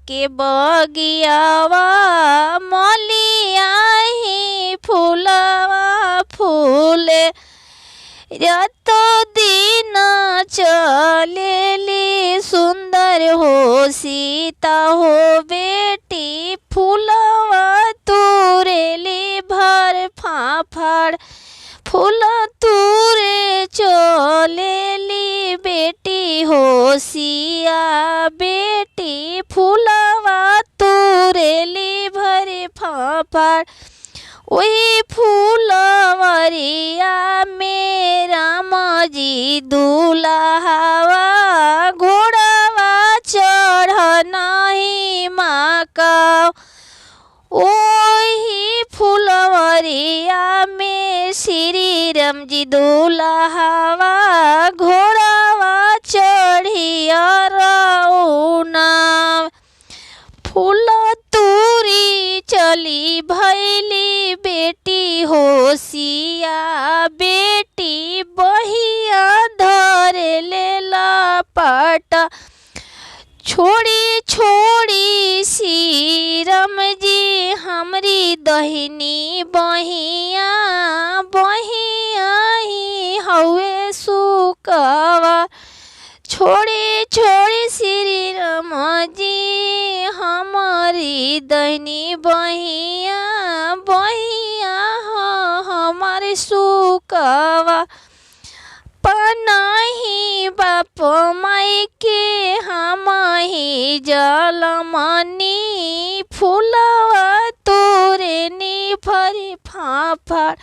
के बगियावा मलिया ही फूलवा फूले रातो दिन चलेली सुंदर हो सीता हो बेटी फूलवा तुरेली भर फाफड़ फूल तुरे चलेली बेटी हो सिया बेटी फूलवा तुरेली भर फाफड़ वही फूलवरिया में राम जी दुल्हावा घोड़ावा चढ़ नहीं माका वही फूलवरिया में श्री राम जी दुल्हावा घोड़ावा चढ़िया रउना फूल तुरी चली भैली बेटी हो सिया बेटी बहिया धरे ले लपट छोड़ी छोड़ी श्री राम जी हमरी दहिनी बहिया बहिया ही हवे सुकवा छोड़ी छोड़ी श्री राम जी हमारी दहिनी बहिया बहिया हमारे सुकवा पनाही बाप माई के हम ही जलमनी फूलवा तोरे नी फरी फाफड़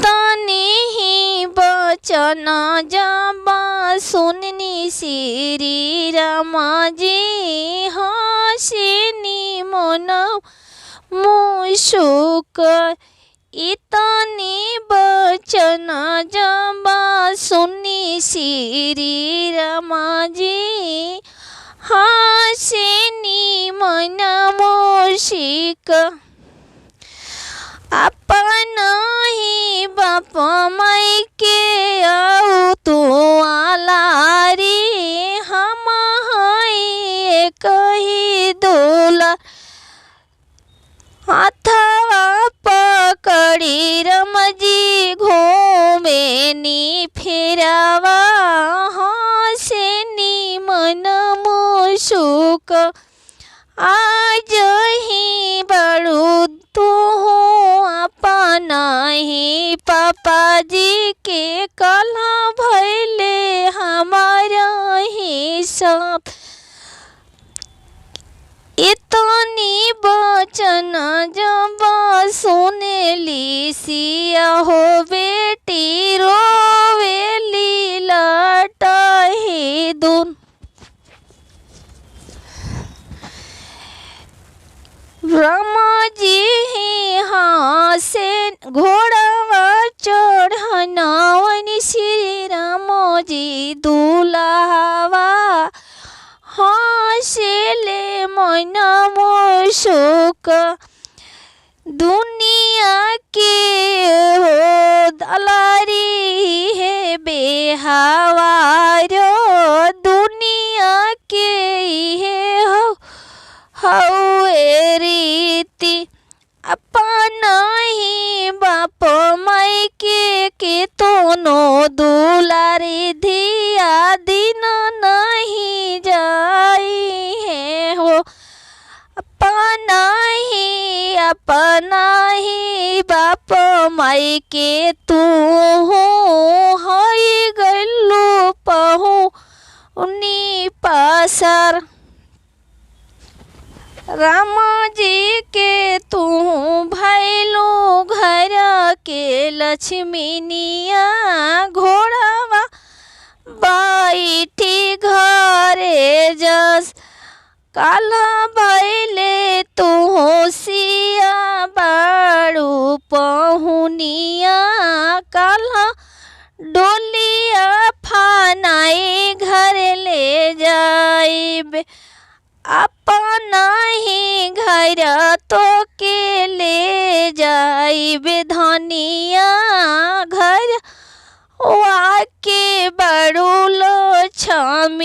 तनी ही बचन जबा सुननी श्री राम जी हसीनी मन मुशुक इतनी बचन जबा सुनी श्री राम जी हसीनी मन मुशिक अपन ही बाप माई के आओ तू आलारी हम हाई कही दूल्हा हाथवा पकड़ी राम जी घूमे नी फेरावा हसीनी मन मुशुक आज ही बड़ू तू अपना ही पापा जी के कला भैले हमारा ही सब इतनी बचन जब सुनेली सिया हो बेटी रोवेली लटा ही दून राम जी ही हासे घोड़ावा चढ़नावन श्री राम जी दुल्हावा हासेले मन मुशुक दुनिया के हो दलारी है बेहवारो दुनिया के है हवे रीति अपना ही बाप माई के तोनो दुलारी धिया दिन नहीं जाई है हो अपना ही बाप माई के तू हो हई गलू पहू उन्नी पासर राम जी के तू भैलू घर के लक्ष्मीनिया घोड़ावा बैठी घरे जस काला भैले तू सिया बाड़ू पहुनिया काला डोलिया फानाई घर ले जाइब अपना ही घर तो के ले जाइबे धनिया घर वाके बड़ू लो छमी।